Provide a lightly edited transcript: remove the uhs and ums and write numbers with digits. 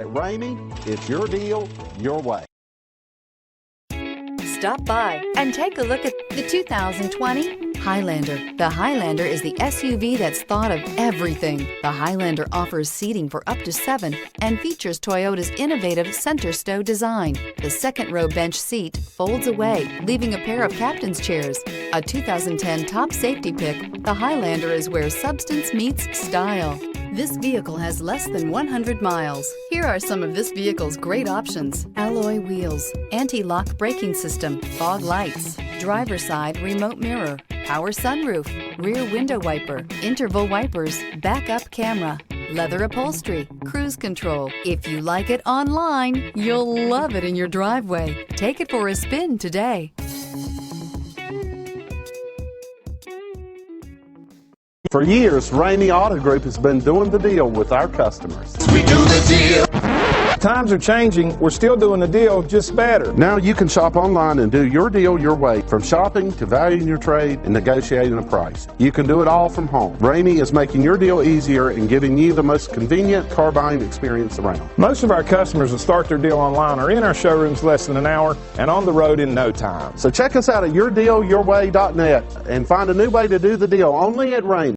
At Ramey, it's your deal, your way. Stop by and take a look at the 2020 Highlander. The Highlander is the SUV that's thought of everything. The Highlander offers seating for up to 7 and features Toyota's innovative center stow design. The second row bench seat folds away, leaving a pair of captain's chairs. A 2010 top safety pick, the Highlander is where substance meets style. This vehicle has less than 100 miles. Here are some of this vehicle's great options: alloy wheels, anti-lock braking system, fog lights, driver's side remote mirror, power sunroof, rear window wiper, interval wipers, backup camera, leather upholstery, cruise control. If you like it online, you'll love it in your driveway. Take it for a spin today. For years, Ramey Auto Group has been doing the deal with our customers. We do the deal. Times are changing. We're still doing the deal, just better. Now you can shop online and do your deal your way, from shopping to valuing your trade and negotiating a price. You can do it all from home. Ramey is making your deal easier and giving you the most convenient car buying experience around. Most of our customers that start their deal online are in our showrooms less than an hour and on the road in no time. So check us out at yourdealyourway.net and find a new way to do the deal only at Ramey.